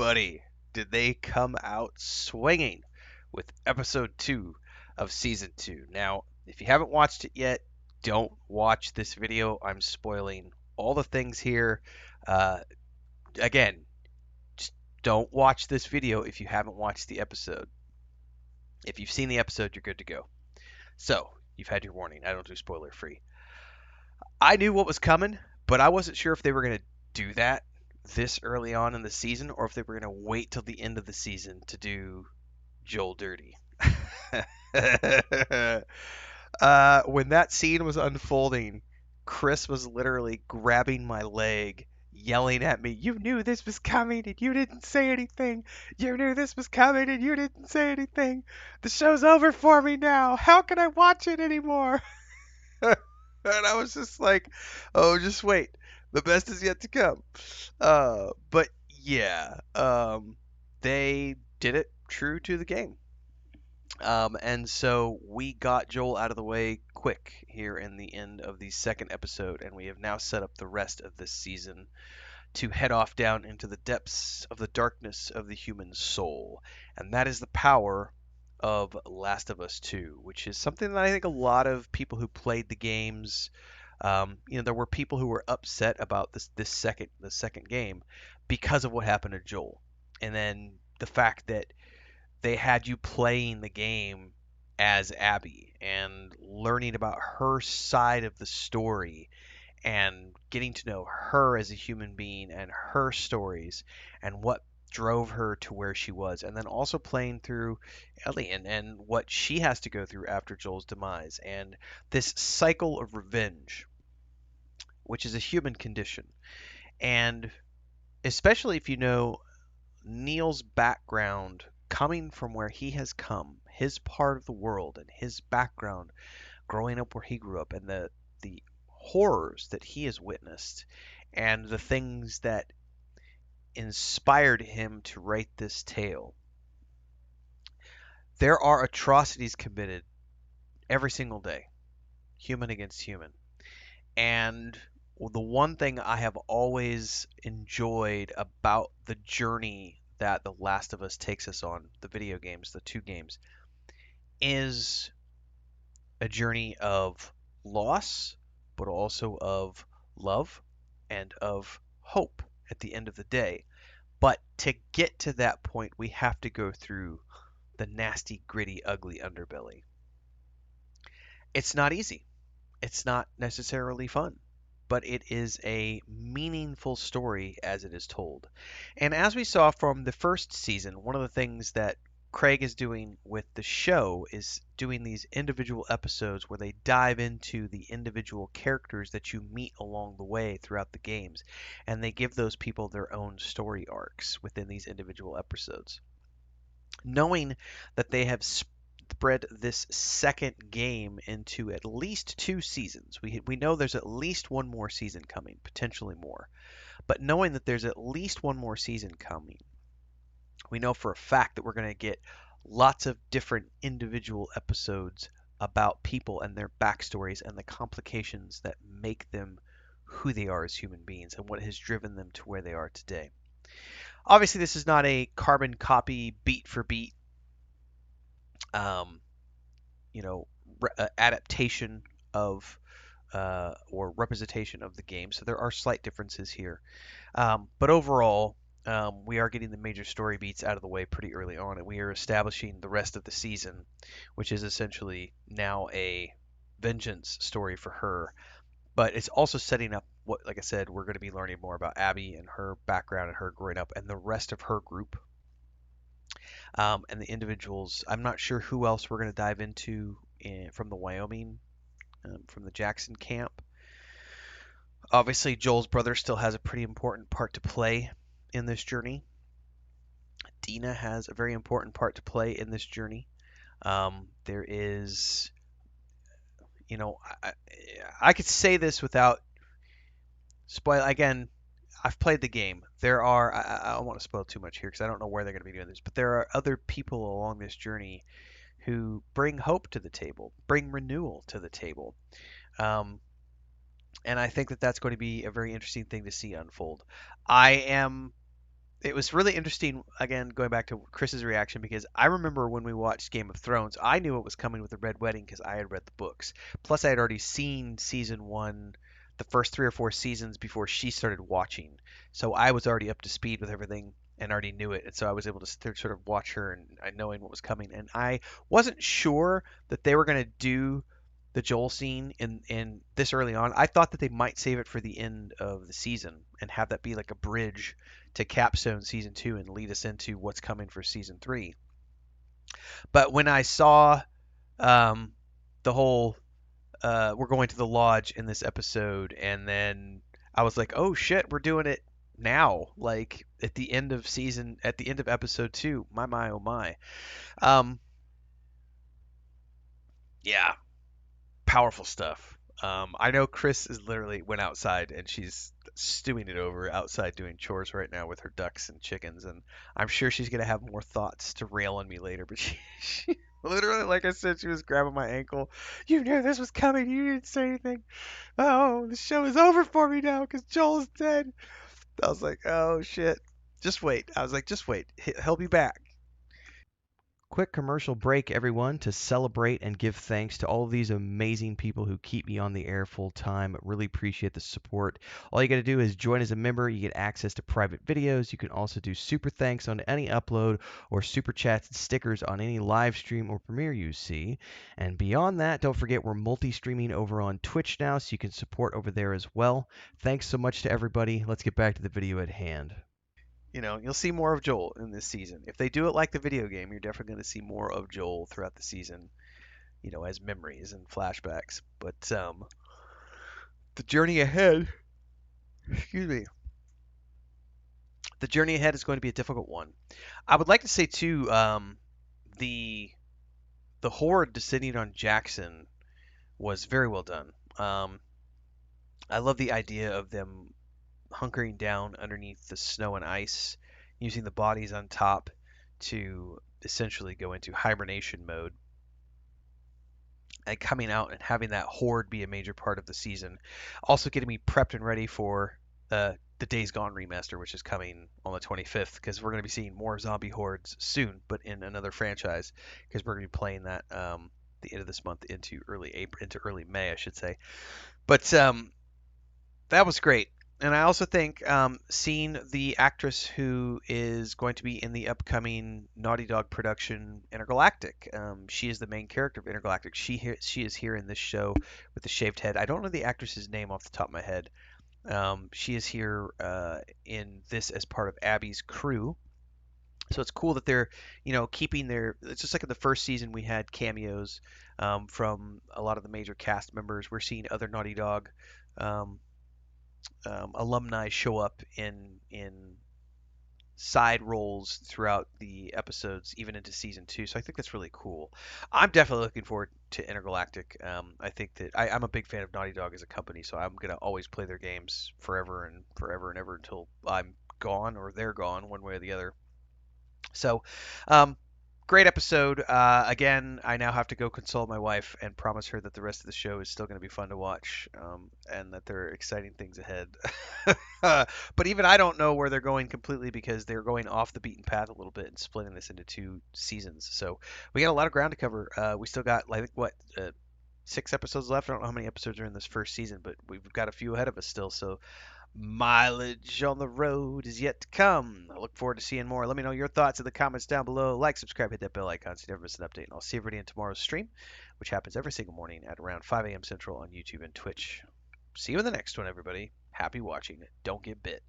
buddy, did they come out swinging with episode 2 of season 2. Now, if you haven't watched it yet, don't watch this video. I'm spoiling all the things here. Uh, Again, just don't watch this video if you haven't watched the episode. If you've seen the episode, you're good to go. So, you've had your warning. I don't do spoiler free. I knew what was coming, but I wasn't sure if they were going to do that this early on in the season or if they were going to wait till the end of the season to do Joel dirty. When that scene was unfolding, Chris was literally grabbing my leg, yelling at me, "You knew this was coming and you didn't say anything. You knew this was coming and you didn't say anything. The show's over for me now. How can I watch it anymore?" And I was just like, "Oh, just wait. The best is yet to come." But yeah, they did it true to the game. And so we got Joel out of the way quick here in the end of the second episode, and we have now set up the rest of this season to head off down into the depths of the darkness of the human soul. And that is the power of Last of Us 2, which is something that I think a lot of people who played the games, there were people who were upset about the second game because of what happened to Joel, and then the fact that they had you playing the game as Abby and learning about her side of the story and getting to know her as a human being and her stories and what drove her to where she was, and then also playing through Ellie and what she has to go through after Joel's demise, and this cycle of revenge, which is a human condition. And especially if you know Neil's background coming from where he has come, his part of the world and his background growing up where he grew up, and the horrors that he has witnessed and the things that inspired him to write this tale. There are atrocities committed every single day, human against human. And the one thing I have always enjoyed about the journey that The Last of Us takes us on, the video games, the two games, is a journey of loss, but also of love and of hope at the end of the day. But to get to that point, we have to go through the nasty, gritty, ugly underbelly. It's not easy. It's not necessarily fun, but it is a meaningful story as it is told. And as we saw from the first season, one of the things that Craig is doing with the show is doing these individual episodes where they dive into the individual characters that you meet along the way throughout the games, and they give those people their own story arcs within these individual episodes. Knowing that they have spread this second game into at least 2 seasons. We know there's at least one more season coming, potentially more. But knowing that there's at least one more season coming, we know for a fact that we're going to get lots of different individual episodes about people and their backstories and the complications that make them who they are as human beings and what has driven them to where they are today. Obviously, this is not a carbon copy, beat for beat, um, adaptation of or representation of the game. So there are slight differences here. But overall, we are getting the major story beats out of the way pretty early on, and we are establishing the rest of the season, which is essentially now a vengeance story for her. But it's also setting up what, like I said, we're going to be learning more about Abby and her background and her growing up and the rest of her group, and the individuals. I'm not sure who else we're going to dive into from the Wyoming, from the Jackson camp. Obviously, Joel's brother still has a pretty important part to play in this journey. Dina has a very important part to play in this journey. There is, I could say this without spoil. Again, I've played the game. I don't want to spoil too much here because I don't know where they're going to be doing this, but there are other people along this journey who bring hope to the table, bring renewal to the table. And I think that that's going to be a very interesting thing to see unfold. I am It was really interesting, again, going back to Chris's reaction, because I remember when we watched Game of Thrones, I knew what was coming with the Red Wedding because I had read the books. Plus, I had already seen season one, the first 3 or 4 seasons before she started watching. So I was already up to speed with everything and already knew it. And so I was able to sort of watch her and knowing what was coming. And I wasn't sure that they were going to do the Joel scene in this early on. I thought that they might save it for the end of the season and have that be like a bridge to capstone season two and lead us into what's coming for season three. But when I saw um, the whole we're going to the lodge in this episode, and then I was like, oh shit, we're doing it now, like at the end of episode two. My, oh my. Um, yeah, powerful stuff. I know Chris is literally went outside and she's stewing it over outside doing chores right now with her ducks and chickens, and I'm sure she's gonna have more thoughts to rail on me later. But she literally, like I said, she was grabbing my ankle. You knew this was coming. You didn't say anything. Oh, the show is over for me now because Joel's dead. I was like, oh shit. Just wait. I was like, just wait. He'll be back. Quick commercial break, everyone, to celebrate and give thanks to all of these amazing people who keep me on the air full time. Really appreciate the support. All you got to do is join as a member. You get access to private videos. You can also do super thanks on any upload or super chats and stickers on any live stream or premiere you see. And beyond that, don't forget we're multi streaming over on Twitch now, so you can support over there as well. Thanks so much to everybody. Let's get back to the video at hand. You'll see more of Joel in this season. If they do it like the video game, you're definitely going to see more of Joel throughout the season, as memories and flashbacks. But the journey ahead, excuse me, the journey ahead is going to be a difficult one. I would like to say too, the the horde descending on Jackson was very well done. Um, I love the idea of them hunkering down underneath the snow and ice, using the bodies on top to essentially go into hibernation mode and coming out and having that horde be a major part of the season. Also getting me prepped and ready for the Days Gone remaster, which is coming on the 25th, because we're going to be seeing more zombie hordes soon, but in another franchise, because we're going to be playing that the end of this month into early April, into early May, I should say. But that was great. And I also think seeing the actress who is going to be in the upcoming Naughty Dog production Intergalactic, she is the main character of Intergalactic. She is here in this show with the shaved head. I don't know the actress's name off the top of my head. She is here in this as part of Abby's crew. So it's cool that they're, keeping their. It's just like in the first season we had cameos from a lot of the major cast members. We're seeing other Naughty Dog um, alumni show up in side roles throughout the episodes, even into season two. So I think that's really cool. I'm definitely looking forward to Intergalactic. I think that I'm a big fan of Naughty Dog as a company, so I'm gonna always play their games forever and forever and ever until I'm gone or they're gone, one way or the other. So, um, great episode. Again, I now have to go console my wife and promise her that the rest of the show is still going to be fun to watch, and that there are exciting things ahead. But even I don't know where they're going completely because they're going off the beaten path a little bit and splitting this into 2 seasons. So we got a lot of ground to cover. We still got like what 6 episodes left. I don't know how many episodes are in this first season, but we've got a few ahead of us still. So mileage on the road is yet to come. I look forward to seeing more. Let me know your thoughts in the comments down below. Like, subscribe, hit that bell icon so you never miss an update. And I'll see everybody in tomorrow's stream, which happens every single morning at around 5 a.m. Central on YouTube and Twitch. See you in the next one, everybody. Happy watching. Don't get bit.